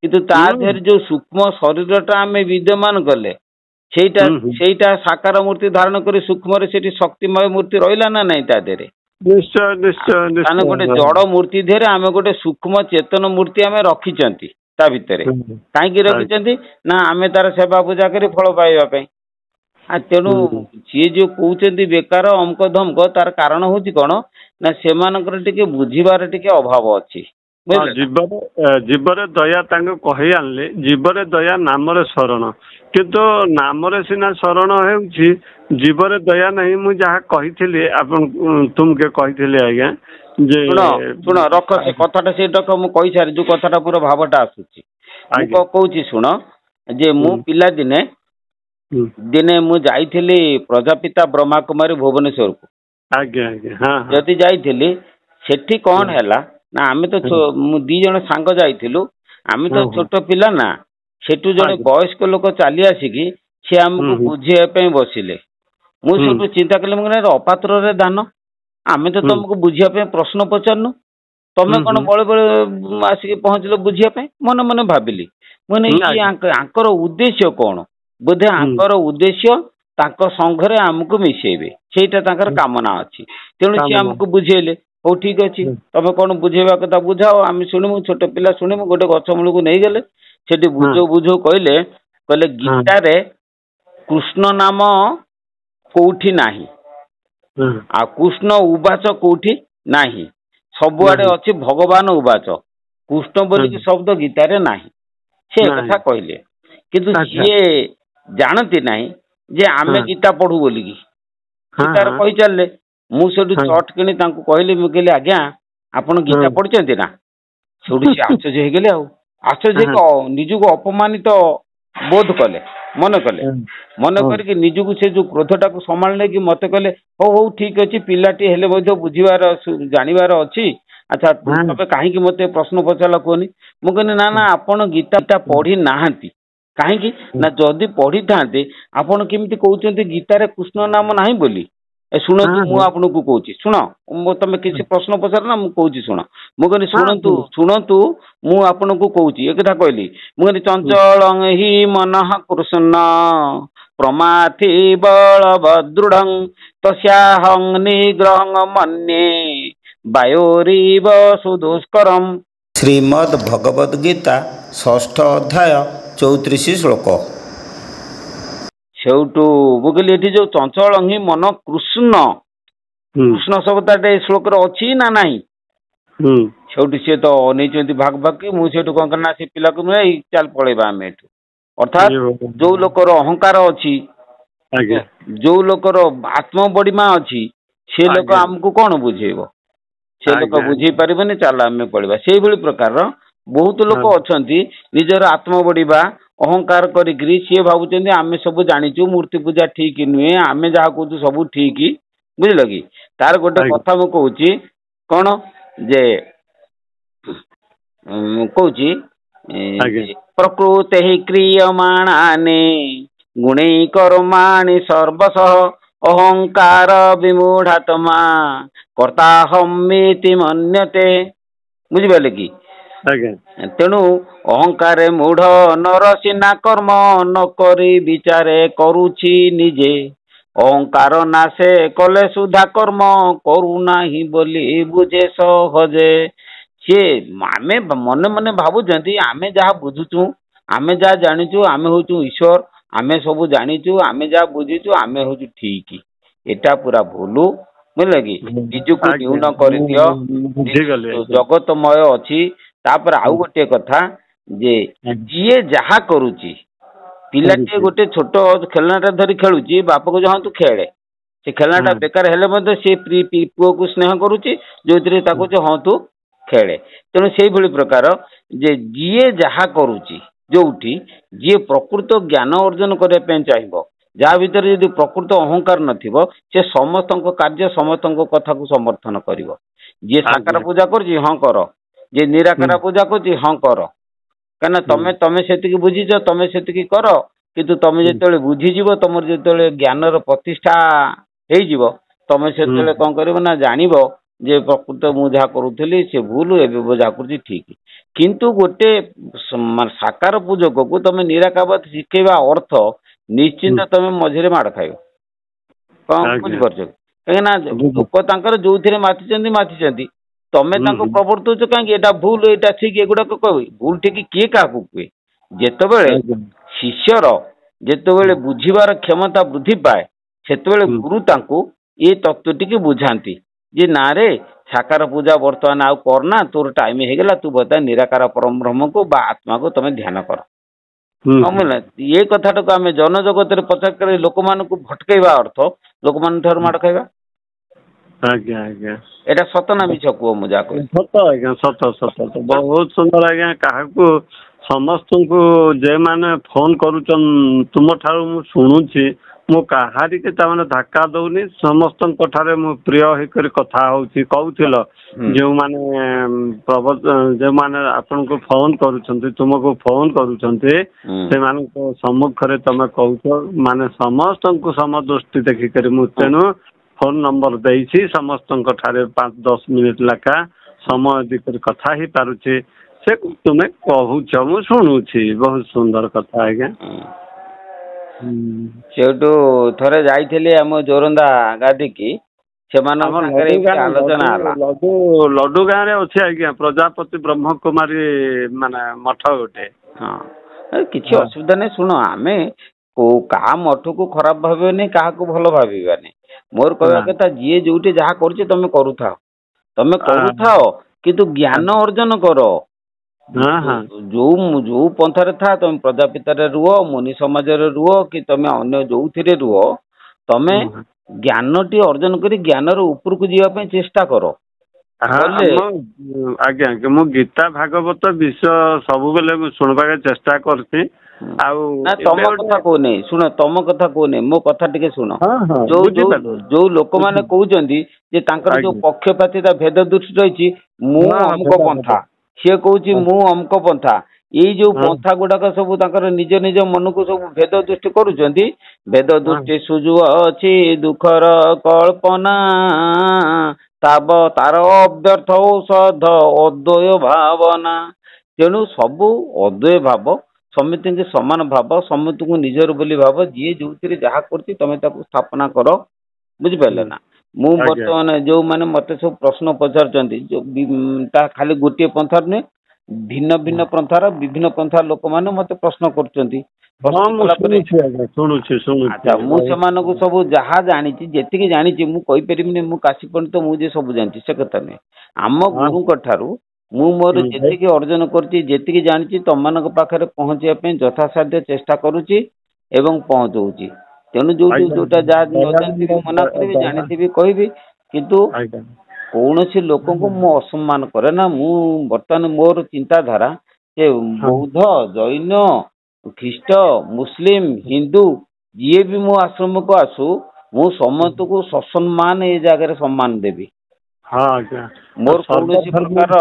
କିନ୍ତୁ ତା ଦେହରେ ଯୋଉ ସୂକ୍ଷ୍ମ ଶରୀରଟା ଆମେ ବିଦ୍ୟମାନ କଲେ ସେଇଟା ସାକାର ମୂର୍ତ୍ତି ଧାରଣ କରି ସୂକ୍ଷ୍ମରେ ସେଠି ଶକ୍ତିମୟ ମୂର୍ତ୍ତି ରହିଲା ନା ନାଇଁ ତା ଦେହରେ ଆମେ ଗୋଟେ ଜଡ ମୂର୍ତ୍ତି ଦେହରେ ଆମେ ଗୋଟେ ସୂକ୍ଷ୍ମ ଚେତନ ମୂର୍ତ୍ତି ଆମେ ରଖିଛନ୍ତି ତା ଭିତରେ କାହିଁକି ରଖିଛନ୍ତି ନା ଆମେ ତାର ସେବା ପୂଜା କରି ଫଳ ପାଇବା ପାଇଁ। ତେଣୁ ସିଏ ଯୋଉ କହୁଛନ୍ତି ବେକାର ଅମକ ଧମକ ତାର କାରଣ ହଉଛି କଣ ନା ସେମାନଙ୍କର ଟିକେ ବୁଝିବାର ଟିକେ ଅଭାବ ଅଛି। ଜୀବରେ ଦୟା ତାଙ୍କୁ କହି ଆଣିଲେ ଜୀବରେ ଦୟା ନାମରେ ଶରଣ କିନ୍ତୁ ନାମରେ ସିନା ଶରଣ ହେଉଛି ଜୀବରେ ଦୟା ନାହିଁ। ମୁଁ ଯାହା କହିଥିଲି ଆପଣ ତୁମକେ କହିଥିଲି ଆଜ୍ଞା ଯେ ଶୁଣ ରଖ ସେ କଥାଟା ସେ ରଖ ମୁଁ କହିସାରି ଯୋଉ କଥାଟା ପୁରା ଭାବଟା ଆସୁଛି ମୁଁ କହୁଛି ଶୁଣ ଯେ ମୁଁ ପିଲାଦିନେ ମୁଁ ଯାଇଥିଲି ପ୍ରଜାପିତା ବ୍ରହ୍ମା କୁମାରୀ ଭୁବନେଶ୍ୱରକୁ ଯଦି ଯାଇଥିଲି ସେଠି କଣ ହେଲା ନା ଆମେ ତ ମୁଁ 2 ଜଣ ସାଙ୍ଗ ଯାଇଥିଲୁ ଆମେ ତ ଛୋଟ ପିଲା ନା ସେଠୁ ଜଣେ ବୟସ୍କ ଲୋକ ଚାଲି ଆସିକି ସେ ଆମକୁ ବୁଝେଇବା ପାଇଁ ବସିଲେ। ମୁଁ ସେଠୁ ଚିନ୍ତା କଲି, ମୁଁ କହିଲି ଅପାତ୍ରରେ ଦାନ, ଆମେ ତ ତମକୁ ବୁଝିବା ପାଇଁ ପ୍ରଶ୍ନ ପଚାରୁନୁ, ତମେ କଣ ବଳେ ବଳେ ଆସିକି ପହଞ୍ଚିଲ ବୁଝିବା ପାଇଁ। ମନେ ମନେ ଭାବିଲି, ମାନେ ଆଙ୍କର ଉଦ୍ଦେଶ୍ୟ କଣ? ବୋଧେ ଆଙ୍କର ଉଦ୍ଦେଶ୍ୟ ତାଙ୍କ ସଂଘରେ ଆମକୁ ମିଶେଇବେ, ସେଇଟା ତାଙ୍କର କାମନା ଅଛି। ତେଣୁ ସିଏ ଆମକୁ ବୁଝେଇଲେ। ହଉ ଠିକ ଅଛି, ତମେ କଣ ବୁଝେଇବା କଥା ବୁଝାଅ, ଆମେ ଶୁଣିବୁ, ଛୋଟ ପିଲା ଶୁଣିବୁ। ଗୋଟେ ଗଛ ମୂଳକୁ ନେଇଗଲେ, ସେଠି ବୁଝଉ ବୁଝଉ କହିଲେ ଗୀତାରେ କୃଷ୍ଣ ନାମ କୋଉଠି ନାହିଁ, ଆଉ କୃଷ୍ଣ ଉବାଚ କୋଉଠି ନାହିଁ, ସବୁଆଡେ ଅଛି ଭଗବାନ ଉବାଚ, କୃଷ୍ଣ ବୋଲିକି ଶବ୍ଦ ଗୀତାରେ ନାହିଁ। ସେ କଥା କହିଲେ, କିନ୍ତୁ ସିଏ ଜାଣନ୍ତି ନାହିଁ ଯେ ଆମେ ଗୀତା ପଢୁ ବୋଲିକି। ଗୀତାର କହିଚାଲିଲେ। ମୁଁ ସେଠୁ ଚଟ କିଣି ତାଙ୍କୁ କହିଲି, ମୁଁ କହିଲି ଆଜ୍ଞା ଆପଣ ଗୀତା ପଢିଛନ୍ତି ନା? ସେଠୁ ସେ ଆଶ୍ଚର୍ଯ୍ୟ ହେଇଗଲେ। ଆଉ ଆଶ୍ଚର୍ଯ୍ୟ ନିଜକୁ ଅପମାନିତ ବୋଧ କଲେ, ମନେ କଲେ। ମନେ କରିକି ନିଜକୁ ସେ ଯୋଉ କ୍ରୋଧଟାକୁ ସମ୍ଭାଳି କି ମତେ କହିଲେ, ହଉ ହଉ ଠିକ ଅଛି, ପିଲାଟି ହେଲେ ମଧ୍ୟ ବୁଝିବାର ଜାଣିବାର ଅଛି। ଆଚ୍ଛା ତମେ କାହିଁକି ମତେ ପ୍ରଶ୍ନ ପଚାରିଲ କୁହନି? ମୁଁ କହିଲି ନା ନା, ଆପଣ ଗୀତା ପଢି ନାହାନ୍ତି। କାହିଁକି ନା, ଯଦି ପଢିଥାନ୍ତେ ଆପଣ କେମିତି କହୁଛନ୍ତି ଗୀତାରେ କୃଷ୍ଣ ନାମ ନାହିଁ ବୋଲି? ଶୁଣନ୍ତୁ, ମୁଁ ଆପଣଙ୍କୁ କହୁଛି, ଶୁଣ, ତମେ କିଛି ପ୍ରଶ୍ନ ପଚାର ନା, ମୁଁ କହୁଛି ଶୁଣ। ମୁଁ କହିଲି ଶୁଣନ୍ତୁ ଶୁଣନ୍ତୁ, ମୁଁ ଆପଣଙ୍କୁ କହୁଛି, ଏ କଥା କହିଲି। ମୁଁ କହିଲି ଚଞ୍ଚଳ ହି ମନଃ କୃଷ୍ଣ ପ୍ରମାଥି ବଳବଦୃଢଂ ତସ୍ୟାହଂ ନିଗ୍ରହଂ ମନ୍ୟେ ବାୟୋରିବ ସୁଦୁଷ୍କରମ୍। ଶ୍ରୀମଦ୍ ଭଗବଦ୍ ଗୀତା 6ଠ ଅଧ୍ୟାୟ 34 ଶ୍ଲୋକ। ସେଉଠୁ ମୁଁ କହିଲି ଏଠି ଯୋଉ ଚଞ୍ଚଳ ହିଁ ମନ କୃଷ୍ଣ, କୃଷ୍ଣ ଶବ୍ଦଟା ଏ ଶ୍ଲୋକରେ ଅଛି ନା ନାହିଁ? ସେଉଠୁ ସିଏ ତ ଅନେଇଛନ୍ତି ଭାଗ ଭାଗ। ମୁଁ ସେଠୁ କଣ କଲି ନା, ସେ ପିଲାକୁ ଏଇ ଚାଲ ପଳେଇବା ଆମେ ଏଠୁ। ଅର୍ଥାତ୍ ଯୋଉ ଲୋକର ଅହଙ୍କାର ଅଛି, ଯୋଉ ଲୋକର ଆତ୍ମବଡ଼ିମା ଅଛି, ସେ ଲୋକ ଆମକୁ କଣ ବୁଝେଇବ? ସେ ଲୋକ ବୁଝେଇ ପାରିବନି, ଚାଲ ଆମେ ପଳେଇବା। ସେଇଭଳି ପ୍ରକାରର ବହୁତ ଲୋକ ଅଛନ୍ତି, ନିଜର ଆତ୍ମବଡ଼ିମା ଅହଙ୍କାର କରିକିରି ସିଏ ଭାବୁଛନ୍ତି ଆମେ ସବୁ ଜାଣିଛୁ, ମୂର୍ତ୍ତି ପୂଜା ଠିକ ନୁହେଁ, ଆମେ ଯାହା କହୁଛୁ ସବୁ ଠିକ। ବୁଝିଲ କି? ତାର ଗୋଟେ କଥା ମୁଁ କହୁଛି କଣ ଯେ, ମୁଁ କହୁଛି ପ୍ରକୃତେ ହି କ୍ରିୟମାଣାନି ଗୁଣୈ କର୍ମାଣି ସର୍ବଶଃ ଅହଙ୍କାର ବିମୂଢାତ୍ମା କର୍ତ୍ତାହମିତି ମନ୍ୟତେ। ବୁଝିପାରିଲେ କି? ତେଣୁ ଅହଙ୍କାରେ ମୂଢ ନର ସିନା କର୍ମ ନ କରି ବିଚାରେ କରୁଛି ନିଜେ, ଅହଙ୍କାର ନାଶେ କଲେ ସୁଧା କର୍ମ କରୁନାହିଁ ବୋଲି ବୁଝେ ସହଜେ। ସିଏ ଆମେ ମନେ ମନେ ଭାବୁଛନ୍ତି ଆମେ ଯାହା ବୁଝୁଛୁ, ଆମେ ଯାହା ଜାଣିଛୁ, ଆମେ ହଉଛୁ ଈଶ୍ୱର, ଆମେ ସବୁ ଜାଣିଛୁ, ଆମେ ଯାହା ବୁଝିଛୁ, ଆମେ ହଉଛୁ ଠିକ। ଏଟା ପୁରା ଭୁଲ। ବୁଝିଲ କି? ନିଜକୁ ନ୍ୟୁନ କରିଦିଅ, ଜଗତମୟ ଅଛି। ତାପରେ ଆଉ ଗୋଟିଏ କଥା ଯେ, ଯିଏ ଯାହା କରୁଛି, ପିଲାଟିଏ ଗୋଟେ ଛୋଟ ଖେଳନାଟା ଧରି ଖେଳୁଛି, ବାପା କହୁଛି ହଁ ତୁ ଖେଳେ। ସେ ଖେଳନାଟା ବେକାର ହେଲେ ମଧ୍ୟ ସେ ପୁଅକୁ ସ୍ନେହ କରୁଛି, ଯୋଉଥିରେ ତାକୁ କହୁଛି ହଁ ତୁ ଖେଳେ। ତେଣୁ ସେଇଭଳି ପ୍ରକାର ଯେ ଯିଏ ଯାହା କରୁଛି, ଯୋଉଠି ଯିଏ ପ୍ରକୃତ ଜ୍ଞାନ ଅର୍ଜନ କରିବା ପାଇଁ ଚାହିଁବ, ଯାହା ଭିତରେ ଯଦି ପ୍ରକୃତ ଅହଙ୍କାର ନଥିବ, ସେ ସମସ୍ତଙ୍କ କାର୍ଯ୍ୟ ସମସ୍ତଙ୍କ କଥାକୁ ସମର୍ଥନ କରିବ। ଯିଏ ସାକାର ପୂଜା କରୁଛି ହଁ କର, ଯିଏ ନିରାକାର ପୂଜା କରୁଛି ହଁ କର, କାହିଁକିନା ତମେ ସେତିକି ବୁଝିଛ, ତମେ ସେତିକି କର। କିନ୍ତୁ ତମେ ଯେତେବେଳେ ବୁଝିଯିବ, ତମର ଯେତେବେଳେ ଜ୍ଞାନର ପ୍ରତିଷ୍ଠା ହେଇଯିବ, ତମେ ସେତେବେଳେ କଣ କରିବ ନା, ଜାଣିବ ଯେ ପ୍ରକୃତ ମୁଁ ଯାହା କରୁଥିଲି ସେ ଭୁଲ, ଏବେ ମୁଁ ଯାହା କରୁଛି ଠିକ। କିନ୍ତୁ ଗୋଟେ ସାକାର ପୂଜକକୁ ତମେ ନିରାକାର ଶିଖେଇବା ଅର୍ଥ ନିଶ୍ଚିନ୍ତ ତମେ ମଝିରେ ମାଡ଼ ଖାଇବ। କଣ ବୁଝିପାରୁଛ? କାହିଁକିନା ଲୋକ ତାଙ୍କର ଯୋଉଥିରେ ମାତିଛନ୍ତି, ତମେ ତାଙ୍କୁ ପ୍ରବର୍ତ୍ତଉଛ କାହିଁକି? ଏଇଟା ଭୁଲ, ଏଇଟା ଠିକ, ଏଗୁଡାକ କହିବେ। ଭୁଲ ଠିକ କିଏ କାହାକୁ କୁହେ? ଯେତେବେଳେ ଶିଷ୍ୟର ଯେତେବେଳେ ବୁଝିବାର କ୍ଷମତା ବୃଦ୍ଧି ପାଏ, ସେତେବେଳେ ଗୁରୁ ତାଙ୍କୁ ଏ ତତ୍ତ୍ୱଟିକି ବୁଝାନ୍ତି ଯେ ନାରେ ସାକାର ପୂଜା ବର୍ତ୍ତମାନ ଆଉ କରନା, ତୋର ଟାଇମ ହେଇଗଲା, ତୁ ବର୍ତ୍ତମାନ ନିରାକାର ପରମ ବ୍ରହ୍ମକୁ ବା ଆତ୍ମାକୁ ତମେ ଧ୍ୟାନ କର। ଏ କଥାଟାକୁ ଆମେ ଜନଜଗତରେ ପ୍ରଚାର କରି ଲୋକମାନଙ୍କୁ ଭଟକେଇବା ଅର୍ଥ ଲୋକମାନଙ୍କ ଠାରୁ ମାଡ଼ ଖାଇବା। ଏଇଟା ସତ ନା ମିଛ କୁହ? ମୁଁ ଯାହା କହିଲି ସତ ଆଜ୍ଞା, ସତ ସତ। ବହୁତ ସୁନ୍ଦର ଆଜ୍ଞା। କାହାକୁ ସମସ୍ତଙ୍କୁ ଯେମାନେ ଫୋନ କରୁଛନ୍ ତୁମ ଠାରୁ ମୁଁ ଶୁଣୁଛି, ମୁଁ କାହାରିକି ତାମାନେ ଧକ୍କା ଦଉନି ସମସ୍ତଙ୍କ ଠାରେ ମୁଁ ପ୍ରିୟ ହେଇକରି କଥା ହଉଛି। କହୁଥିଲ ଯେଉଁମାନେ ଯେଉଁମାନେ ଆପଣଙ୍କୁ ଫୋନ କରୁଛନ୍ତି ତୁମକୁ ଫୋନ କରୁଛନ୍ତି ସେମାନଙ୍କ ସମ୍ମୁଖରେ ତମେ କହୁଛ ମାନେ ସମସ୍ତଙ୍କୁ ସମଦୃଷ୍ଟି ଦେଖିକରି ମୁଁ ତେଣୁ ଫୋନ ନମ୍ବର ଦେଇଛି ସମସ୍ତଙ୍କ ଠାରେ 5-10 ମିନିଟ୍ ଲେଖା ସମୟ ଦେଇକରି କଥା ହେଇପାରୁଛି। ସେ ତୁମେ କହୁଛ ମୁଁ ଶୁଣୁଛି। ବହୁତ ସୁନ୍ଦର କଥା ଆଜ୍ଞା। ସେଠୁ ଥରେ ଯାଇଥିଲି ଆମ ଜୋରନ୍ଦା ଗାଦିକି ସେମାନଙ୍କ ସାଙ୍ଗରେ ଆଲୋଚନା ହେଲା। ଲଡୁ ଗାଁରେ ଅଛି ଆଜ୍ଞା ପ୍ରଜାପତି ବ୍ରହ୍ମକୁମାରୀ ମାନେ ମଠ ଗୋଟେ। ହଁ କିଛି ଅସୁବିଧା ନାହିଁ। ଶୁଣ ଆମେ କାହା ମଠକୁ ଖରାପ ଭାବିବାନି କାହାକୁ ଭଲ ଭାବିବାନି। ମୋର କହିବା କଥା ଯିଏ ଯୋଉଠି ଯାହା କରୁଛି ତମେ କରୁଥାଅ କିନ୍ତୁ ଜ୍ଞାନ ଅର୍ଜନ କର। ଯୋଉ ପନ୍ଥାରେ ଥା ତମେ ପ୍ରଜାପିତାରେ ରୁହ ମୁନି ସମାଜରେ ରୁହ କି ତମେ ଅନ୍ୟ ଯୋଉଥିରେ ରୁହ ତମେ ଜ୍ଞାନଟି ଅର୍ଜନ କରି ଜ୍ଞାନର ଉପରକୁ ଯିବା ପାଇଁ ଚେଷ୍ଟା କର। ଆଜ୍ଞା ମୁଁ ଗୀତା ଭାଗବତ ବିଷୟ ସବୁବେଳେ ମୁଁ ଶୁଣିବାକୁ ଚେଷ୍ଟା କରୁଛି। ଆଉ ତମ କଥା କହୁନି ଶୁଣ ତମ କଥା କହୁନି ମୋ କଥା ଟିକେ ଶୁଣ। ଯୋଉ ଲୋକମାନେ କହୁଛନ୍ତି ଯେ ତାଙ୍କର ଯୋଉ ପକ୍ଷପାତିତା ଭେଦ ଦୃଷ୍ଟି ରହିଛି ମୁଁ ଅମୁକ ପନ୍ଥା ସିଏ କହୁଛି ମୁଁ ଅମୁକ ପନ୍ଥା ଏଇ ଯୋଉ ପନ୍ଥା ଗୁଡାକ ସବୁ ତାଙ୍କର ନିଜ ନିଜ ମନକୁ ସବୁ ଭେଦ ଦୃଷ୍ଟି କରୁଛନ୍ତି। ଭେଦ ଦୃଷ୍ଟି ସୁଯୋଗ ଅଛି ଦୁଃଖର କଳ୍ପନା ତାର ଅବ୍ୟର୍ଥ ଔଷଧ ଅଦ୍ୱୟ ଭାବନା। ତେଣୁ ସବୁ ଅଦ୍ୱୟ ଭାବ ସମିତିଙ୍କୁ ସମାନ ଭାବ ସମିତିଙ୍କୁ ନିଜର ବୋଲି ଭାବ ଯିଏ ଯୋଉଥିରେ ଯାହା କରୁଛି ତମେ ତାକୁ ସ୍ଥାପନା କର। ବୁଝିପାରିଲେ ନା। ମୁଁ ବର୍ତ୍ତମାନ ଯୋଉମାନେ ମତେ ସବୁ ପ୍ରଶ୍ନ ପଚାରୁଛନ୍ତି ତା ଖାଲି ଗୋଟିଏ ପନ୍ଥାର ନୁହେଁ ଭିନ୍ନ ଭିନ୍ନ ପନ୍ଥାର ବିଭିନ୍ନ ପନ୍ଥାର ଲୋକମାନେ ମତେ ପ୍ରଶ୍ନ କରୁଛନ୍ତି। ମୁଁ ସେମାନଙ୍କୁ ସବୁ ଯାହା ଜାଣିଛି ଯେତିକି ଜାଣିଛି ମୁଁ କହିପାରିବିନି ମୁଁ କାଶୀ ପଣ୍ଡିତ ମୁଁ ଯେ ସବୁ ଜାଣିଛି ସେ କଥା ନୁହେଁ। ଆମ ଗୁରୁଙ୍କ ଠାରୁ ମୁଁ ମୋର ଯେତିକି ଅର୍ଜନ କରୁଛି ଯେତିକି ଜାଣିଛି ତମମାନଙ୍କ ପାଖରେ ପହଞ୍ଚିବା ପାଇଁ ଯଥାସାଧ୍ୟ ଚେଷ୍ଟା କରୁଛି ଏବଂ ପହଞ୍ଚଉଛି। ତେଣୁ ଯୋଉଟା ଯାହା ଜାଣିଥିବି ମନା କରିବି ଜାଣିଥିବି କହିବି କିନ୍ତୁ କୌଣସି ଲୋକଙ୍କୁ ମୁଁ ଅସମ୍ମାନ କରେ ନା। ମୁଁ ବର୍ତ୍ତମାନ ମୋର ଚିନ୍ତାଧାରା ଯେ ବୌଦ୍ଧ ଜୈନ ଖ୍ରୀଷ୍ଟ ମୁସଲିମ ହିନ୍ଦୁ ଯିଏ ବି ମୋ ଆଶ୍ରମକୁ ଆସୁ ମୁଁ ସମସ୍ତଙ୍କୁ ସସମ୍ମାନ ଏ ଜାଗାରେ ସମ୍ମାନ ଦେବି। ମୋର କୌଣସି ପ୍ରକାର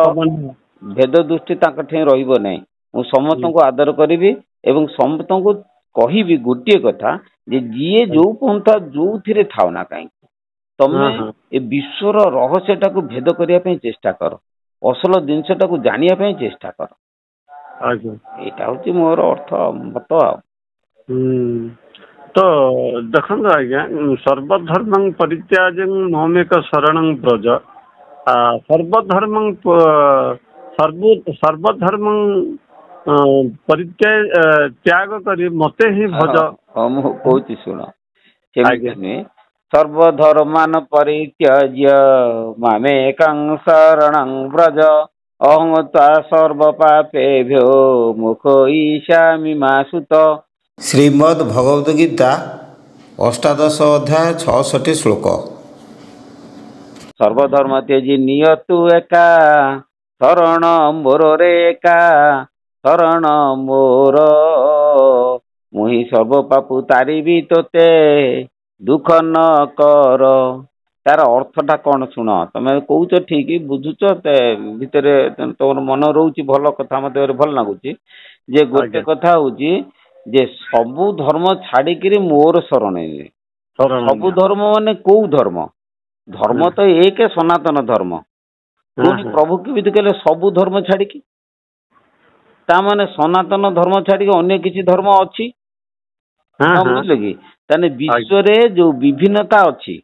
ଭେଦ ଦୃଷ୍ଟି ତାଙ୍କ ଠେଇଁ ରହିବ ନାହିଁ। ମୁଁ ସମସ୍ତଙ୍କୁ ଆଦର କରିବି ଏବଂ ସମସ୍ତଙ୍କୁ କହିବି ଗୋଟିଏ କଥା ଯେ ଯିଏ ଯୋଉ ପନ୍ଥା ଯୋଉଥିରେ ଥାଉ ନା କାହିଁକି ତମେ ଏ ବିଶ୍ୱର ରହସ୍ୟଟାକୁ ଭେଦ କରିବା ପାଇଁ ଚେଷ୍ଟା କର। ଅସଲ ଜିନିଷଟାକୁ ଜାଣିବା ପାଇଁ ଚେଷ୍ଟା କର। ଏଇଟା ହଉଛି ମୋର ଅର୍ଥ ମତ। ଆଉ ତ ଦେଖନ୍ତୁ ଆଜ୍ଞା ସର୍ବଧର୍ମ ପରିତ୍ୟାଜ୍ୟ ମମେକ ଶରଣଂ ବ୍ରଜ ସର୍ବଧର୍ମ ତ୍ୟାଗ କରି ମତେ ହିଁ ଭଜ। ମୁଁ କହୁଛି ଶୁଣ କେମିତି ସର୍ବଧର୍ମାନ ପରିତ୍ୟଜ୍ୟ ମାମେକଂ ଶରଣଂ ବ୍ରଜ ଅହଂ ତ୍ୱା ସର୍ବ ପାପେଭ୍ୟୋ ମୁଖୋ ଈଶାମି ମା ସୁତ। ଶ୍ରୀମଦ୍ ଭଗବତ ଗୀତା ଅଷ୍ଟାଦଶ ଅଧ୍ୟାୟ 66 ଶ୍ଲୋକ। ସର୍ବଧର୍ମ ତ୍ୟଜି ନିୟତୁ ଏକା ଶରଣ ମୋର ରେ ଏକା ଶରଣ ମୋର ମୁହିଁ ସର୍ବ ପାପୁ ତାରିବି ତୋତେ ଦୁଃଖ ନ କର। ତାର ଅର୍ଥଟା କଣ ଶୁଣ। ତମେ କହୁଛ ଠିକ ବୁଝୁଛ ଭିତରେ ତମର ମନ ରହୁଛି ଭଲ କଥା ମତେ ଭଲ ଲାଗୁଛି ଯେ ଗୋଟେ କଥା ହଉଛି ଯେ ସବୁ ଧର୍ମ ଛାଡିକିରି ମୋର ଶରଣ ନେଲେ। ସବୁ ଧର୍ମ ମାନେ କୋଉ ଧର୍ମ? ଧର୍ମ ତ ଏକ ସନାତନ ଧର୍ମ। ପୁଣି ପ୍ରଭୁ କେମିତି କହିଲେ ସବୁ ଧର୍ମ ଛାଡିକି? ତା ମାନେ ସନାତନ ଧର୍ମ ଛାଡିକି ଅନ୍ୟ କିଛି ଧର୍ମ ଅଛି ବୁଝିଲେ କି? ତାହେଲେ ବିଶ୍ୱରେ ଯୋଉ ବିଭିନ୍ନତା ଅଛି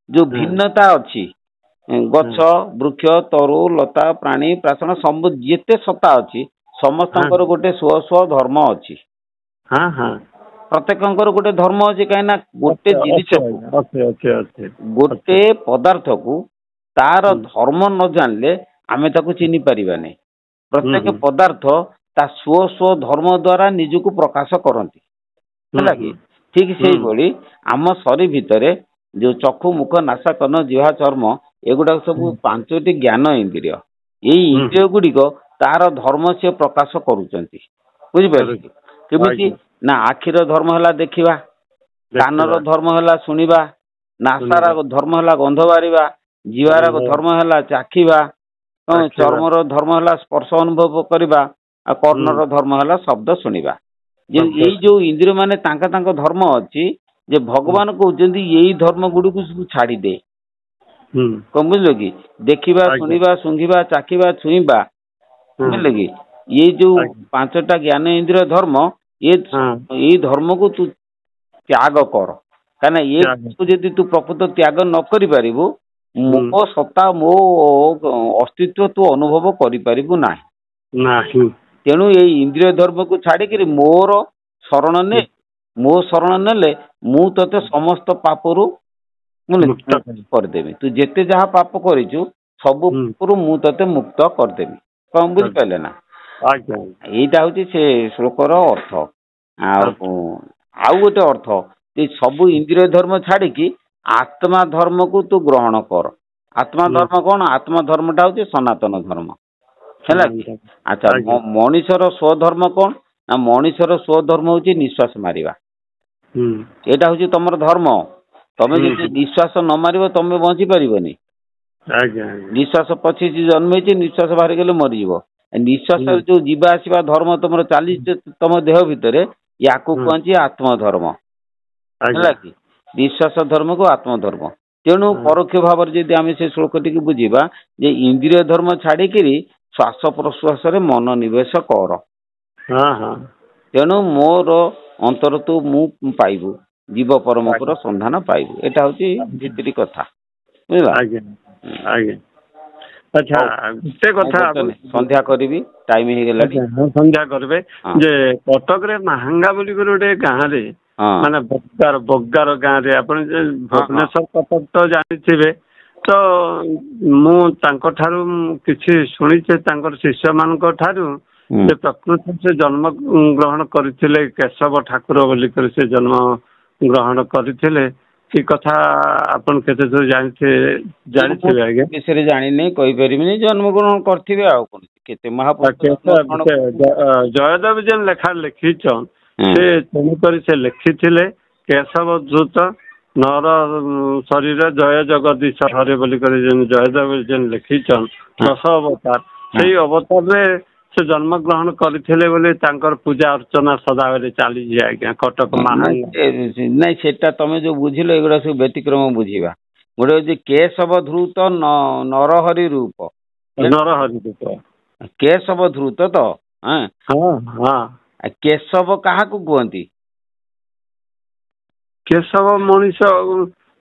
ଯୋଉ ଭିନ୍ନତା ଅଛି ଗଛ ବୃକ୍ଷ ତରୁ ଲତା ପ୍ରାଣୀ ପ୍ରାଶଣ ସବୁ ଯେତେ ସତ୍ତା ଅଛି ସମସ୍ତଙ୍କର ଗୋଟେ ସ୍ୱ ସ୍ୱ ଧର୍ମ ଅଛି। ପ୍ରତ୍ୟେକଙ୍କର ଗୋଟେ ଧର୍ମ ଅଛି। କାହିଁକି ନା ଗୋଟେ ଜିନିଷକୁ ଗୋଟେ ପଦାର୍ଥକୁ ତାର ଧର୍ମ ନ ଜାଣିଲେ ଆମେ ତାକୁ ଚିହ୍ନି ପାରିବା ନାହିଁ। ପ୍ରତ୍ୟେକ ପଦାର୍ଥ ତା ସ୍ୱ ସ୍ୱ ଧର୍ମ ଦ୍ଵାରା ନିଜକୁ ପ୍ରକାଶ କରନ୍ତି ହେଲା କି? ଠିକ ସେଇଭଳି ଆମ ଶରୀର ଭିତରେ ଯୋଉ ଚକ୍ଷୁ ମୁଖ ନାସା କର୍ଣ୍ଣ ଜିହ୍ବା ଚର୍ମ ଏଗୁଡାକ ସବୁ 5ଟି ଜ୍ଞାନ ଇନ୍ଦ୍ରିୟ। ଏଇ ଇନ୍ଦ୍ରିୟ ଗୁଡିକ ତାର ଧର୍ମ ସିଏ ପ୍ରକାଶ କରୁଛନ୍ତି। ବୁଝିପାରିଲେ? କେମିତି ନା ଆଖିର ଧର୍ମ ହେଲା ଦେଖିବା କାନର ଧର୍ମ ହେଲା ଶୁଣିବା, ନାସାର ଧର୍ମ ହେଲା ଗନ୍ଧ ବାରିବା, ଜିହ୍ବାର ଧର୍ମ ହେଲା ଚାଖିବା, ଚର୍ମର ଧର୍ମ ହେଲା ସ୍ପର୍ଶ ଅନୁଭବ କରିବା, ଆଉ କର୍ଣ୍ଣର ଧର୍ମ ହେଲା ଶବ୍ଦ ଶୁଣିବା। ଏଇ ଯୋଉ ଇନ୍ଦ୍ରିୟ ମାନେ ତାଙ୍କ ଧର୍ମ ଅଛି ଯେ ଭଗବାନ କହୁଛନ୍ତି ଏଇ ଧର୍ମ ଗୁଡିକୁ ସବୁ ଛାଡିଦେ। କଣ ବୁଝିଲ କି? ଦେଖିବା, ଶୁଣିବା, ଶୁଙ୍ଘିବା, ଚାଖିବା, ଛୁଇଁବା, ବୁଝିଲେ କି? ଏଇ ଯୋଉ 5ଟା ଜ୍ଞାନ ଇନ୍ଦ୍ରିୟ ଧର୍ମ, ଏଇ ଧର୍ମକୁ ତୁ ତ୍ୟାଗ କର। କାହିଁକିନା ଏ ଯଦି ତୁ ପ୍ରକୃତ ତ୍ୟାଗ ନ କରିପାରିବୁ, ମୋ ସତ୍ତା, ମୋ ଅସ୍ତିତ୍ୱ ତୁ ଅନୁଭବ କରିପାରିବୁ ନାହିଁ। ତେଣୁ ଏଇ ଇନ୍ଦ୍ରିୟ ଧର୍ମକୁ ଛାଡିକିରି ମୋର ଶରଣ ନେ। ମୋ ଶରଣ ନେଲେ ମୁଁ ତତେ ସମସ୍ତ ପାପରୁ କରିଦେବି। ତୁ ଯେତେ ଯାହା ପାପ କରିଛୁ ସବୁ ପାପରୁ ମୁଁ ତତେ ମୁକ୍ତ କରିଦେବି। କଣ ବୁଝିପାରିଲେ ନା? ଏଇଟା ହଉଛି ସେ ଶ୍ଲୋକର ଅର୍ଥ। ଆଉ ଗୋଟେ ଅର୍ଥ, ସବୁ ଇନ୍ଦ୍ରିୟ ଧର୍ମ ଛାଡିକି ଆତ୍ମା ଧର୍ମକୁ ତୁ ଗ୍ରହଣ କର। ଆତ୍ମା ଧର୍ମ କଣ? ଆତ୍ମା ଧର୍ମଟା ହଉଛି ସନାତନ ଧର୍ମ, ହେଲା କି? ଆଚ୍ଛା, ମଣିଷର ସ୍ୱଧର୍ମ କଣ? ନା ମଣିଷର ସ୍ୱଧର୍ମ ହଉଛି ନିଶ୍ୱାସ ମାରିବା। ଏଇଟା ହଉଛି ତମର ଧର୍ମ। ତମେ ଯଦି ନିଶ୍ୱାସ ନ ମାରିବ ତମେ ବଞ୍ଚି ପାରିବନି। ନିଶ୍ୱାସ ପଶିଛି, ଜନ୍ମ ହେଇଛି, ନିଶ୍ୱାସ ବାହାରିଗଲେ ମରିଯିବ। ନିଶ୍ୱାସରେ ଯୋଉ ଯିବା ଆସିବା ଧର୍ମ ତମର ଚାଲିଛି ତମ ଦେହ ଭିତରେ, ୟାକୁ କୁହନ୍ତି ଆତ୍ମଧର୍ମ, ହେଲା କି? ନିଶ୍ୱାସ ଧର୍ମକୁ ଆତ୍ମଧର୍ମ। ତେଣୁ ପରୋକ୍ଷ ଭାବରେ ଯଦି ଆମେ ସେ ଶ୍ଲୋକଟିକୁ ବୁଝିବା ଯେ ଇନ୍ଦ୍ରିୟ ଧର୍ମ ଛାଡିକିରି ଶ୍ୱାସ ପ୍ରଶ୍ୱାସରେ ମନୋନିବେଶ କର। ତେଣୁ ମୋର ଅନ୍ତର ତୁ ମୁଁ ପାଇବୁ, ଜୀବ ପରମପୁର ସନ୍ଧାନ ପାଇବୁ। ଏଟା ହଉଛି ଭିତରି କଥା, ବୁଝିଲ? ଆଚ୍ଛା, ଗୋଟେ କଥା ସନ୍ଧ୍ୟା କରିବି, ଟାଇମ ହେଇଗଲାଣି। ସନ୍ଧ୍ୟା କରିବେ ଯେ କଟକରେ ମାହାଙ୍ଗା ବୋଲି ଗୋଟେ ଗାଁରେ, ମାନେ ବଗାର ଗାଁରେ, ଆପଣ ଭୁବନେଶ୍ୱର କଟକ ତ ଜାଣିଥିବେ, ତ ମୁଁ ତାଙ୍କ ଠାରୁ କିଛି ଶୁଣିଛି, ତାଙ୍କର ଶିଷ୍ୟ ମାନଙ୍କ ଠାରୁ, ଯେ ପ୍ରକୃତ ସେ ଜନ୍ମ ଗ୍ରହଣ କରିଥିଲେ କେଶବ ଠାକୁର ବୋଲିକରି ସେ ଜନ୍ମ ଗ୍ରହଣ କରିଥିଲେ। ଏ କଥା ଆପଣ କେତେ ଦୂର ଜାଣିଥିବେ? ଆଜ୍ଞା, ବିଷୟରେ ଜାଣିନି, କହିପାରିବିନି। ଜନ୍ମଗ୍ରହଣ କରିଥିବେ ଆଉ କଣ, କେତେ ମହାପୁରୁଷ ଜୟଦେବ ଯେନ୍ ଲେଖା ଲେଖିଛନ୍, ସେ ତେଣୁକରି ସେ ଲେଖିଥିଲେ କେଶବ ଧୃତ ନର ଶରୀର ଜୟ ଜଗଦୀଶ ହରେ ବୋଲିକରି ଜୟଦେବ ଯେନ୍ ଲେଖିଛନ୍ 10 ଅବତାର, ସେଇ ଅବତାରରେ ସେ ଜନ୍ମ ଗ୍ରହଣ କରିଥିଲେ ବୋଲି ତାଙ୍କର ପୂଜା ଅର୍ଚ୍ଚନା ସଦାବେଳେ ଚାଲିଛି ଆଜ୍ଞା କଟକ ମାହାଙ୍ଗା। ନାଇଁ, ସେଟା ତମେ ଯୋଉ ବୁଝିଲ ଏଗୁଡା ସବୁ ବ୍ୟତିକ୍ରମ ବୁଝିବା। ଗୋଟେ ହଉଛି କେଶବ ଧୃତ ନରହରି ରୂପ। କେଶବ ଧୃତ ତ କେଶବ କାହାକୁ କୁହନ୍ତି? କେଶବ ମଣିଷ,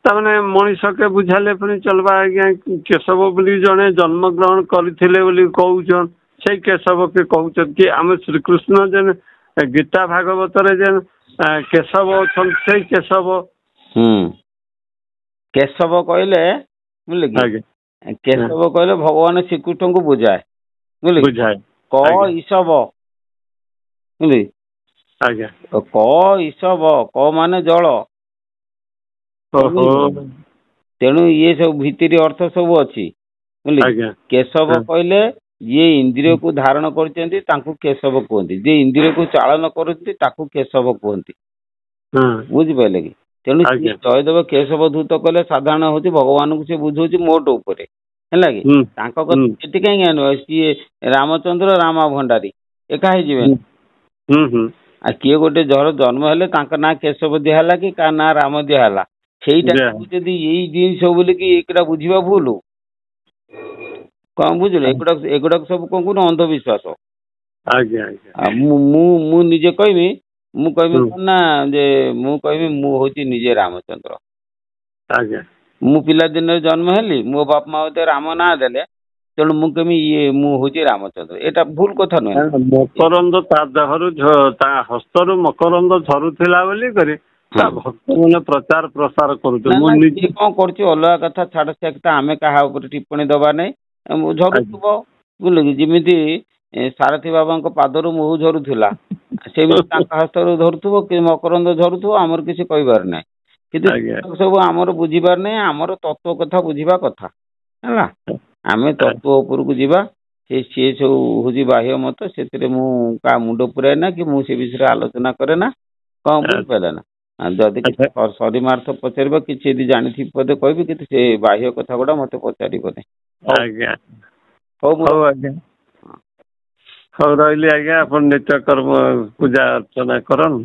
ତାମାନେ ମଣିଷକେ ବୁଝାଇଲେ ପୁଣି ଚଲବା ଆଜ୍ଞା। କେଶବ ବୋଲି ଜଣେ ଜନ୍ମ ଗ୍ରହଣ କରିଥିଲେ ବୋଲି କହୁଛନ୍, ସେଇ କେଶବ କେ କହୁଛନ୍ କି? ଆମେ ଶ୍ରୀକୃଷ୍ଣ ଯେନ୍ ଗୀତା ଭାଗବତରେ ଯେନ୍ କେଶବ ଅଛନ୍ତି, ସେଇ କେଶବ। କେଶବ କହିଲେ, ବୁଝିଲେ କି? କେଶବ କହିଲେ ଭଗବାନ ଶ୍ରୀକୃଷ୍ଣଙ୍କୁ ବୁଝାଏ, ବୁଝିଲେ? କ ଇସବ, ବୁଝିଲେ? କ ଇସବ, କ ମାନେ ଜଳ। ତେଣୁ ଇଏ ସବୁ ଭିତିରି ଅର୍ଥ ସବୁ ଅଛି, ବୁଝିଲେ? କେଶବ କହିଲେ ଯିଏ ଇନ୍ଦ୍ରିୟକୁ ଧାରଣ କରିଛନ୍ତି ତାଙ୍କୁ କେଶବ କୁହନ୍ତି, ଯିଏ ଇନ୍ଦ୍ରିୟକୁ ଚାଳନ କରୁଛନ୍ତି ତାକୁ କେଶବ କୁହନ୍ତି, ବୁଝିପାରିଲେ କି? ତେଣୁ ଜୟଦେବ କେଶବ ଧୂତ କହିଲେ ସାଧାରଣ ହଉଛି ଭଗବାନଙ୍କୁ ସେ ବୁଝଉଛି ମୋଟ ଉପରେ, ହେଲା କି? ତାଙ୍କ କଥା ସେଠି କାହିଁକି ଆଣିବ? ସିଏ ରାମଚନ୍ଦ୍ର ରାମ ଭଣ୍ଡାରୀ ଏକା ହେଇଯିବେ। ଆଉ କିଏ ଗୋଟେ ଜନ୍ମ ହେଲେ ତାଙ୍କ ନାଁ କେଶବ ଦିଆ ହେଲା କି କାହା ନାଁ ରାମ ଦିଆ ହେଲା, ସେଇଟା ଯଦି ଏଇ ଜିନିଷ ବୋଲିକି ଏଗୁଡା ବୁଝିବା ଭୁଲ। କଣ ବୁଝିଲେ? ଏଗୁଡାକ ସବୁ କଣ କହୁନ ଅନ୍ଧବିଶ୍ୱାସ। ମୁଁ ନିଜେ କହିବି, ମୁଁ କହିବି ନା ଯେ ମୁଁ କହିବି ମୁଁ ହଉଛି ନିଜେ ରାମଚନ୍ଦ୍ର। ମୁଁ ପିଲାଦିନରେ ଜନ୍ମ ହେଲି, ମୋ ବାପା ମା ମତେ ରାମ ନାଁ ଦେଲେ, ତେଣୁ ମୁଁ କହିବି ମୁଁ ହଉଛି ରାମଚନ୍ଦ୍ର। ଏଇଟା ଭୁଲ କଥା ନୁହେଁ। ମକରନ୍ଦ ତା ଦେହରୁ, ତା ହସ୍ତରୁ ମକରନ୍ଦ ଝରୁଥିଲା ବୋଲି କରି ତା ଭକ୍ତ ମାନେ ପ୍ରଚାର ପ୍ରସାର କରୁଛନ୍ତି। କଣ କରୁଛି ଅଲଗା କଥା, ଛାଡ, ସେ କଥା ଆମେ କାହା ଉପରେ ଟିପ୍ପଣୀ ଦବା ନାହିଁ। ଝରୁଥିବ, ବୁଝିଲେ କି? ଯେମିତି ସାରଥୀ ବାବାଙ୍କ ପାଦରୁ ମହୁ ଝରୁଥିଲା, ସେମିତି ତାଙ୍କ ହସ୍ତରୁ ଧରୁଥିବ କି ମକରନ୍ଦ ଝରୁଥିବ, ଆମର କିଛି କହିବାର ନାହିଁ। କିନ୍ତୁ ସବୁ ଆମର ବୁଝିବାର ନାହିଁ, ଆମର ତତ୍ତ୍ୱ କଥା ବୁଝିବା କଥା, ହେଲା? ଆମେ ତତ୍ତ୍ୱ ଉପରକୁ ଯିବା। ସିଏ ସବୁ ହଉଛି ବାହ୍ୟ ମତ, ସେଥିରେ ମୁଁ କାହା ମୁଣ୍ଡ ପୁରାଏ ନା, କି ମୁଁ ସେ ବିଷୟରେ ଆଲୋଚନା କରେ ନା। କଣ ବୁଝିପାରିଲେ ନା? ଯଦି କିଛି ସରିମାର୍ଥ ପଚାରିବ କିଛି ଯଦି ଜାଣିଥିବି ବୋଧେ କହିବି କିନ୍ତୁ ସେ ବାହ୍ୟ କଥା ଗୁଡା ମତେ ପଚାରିବନି। ଆଜ୍ଞା ହଉ ହଉ ଆଜ୍ଞା ହଉ ରହିଲି ଆଜ୍ଞା ଆପଣ ନିତ୍ୟ କର୍ମ ପୂଜା ଅର୍ଚ୍ଚନା କରନ୍।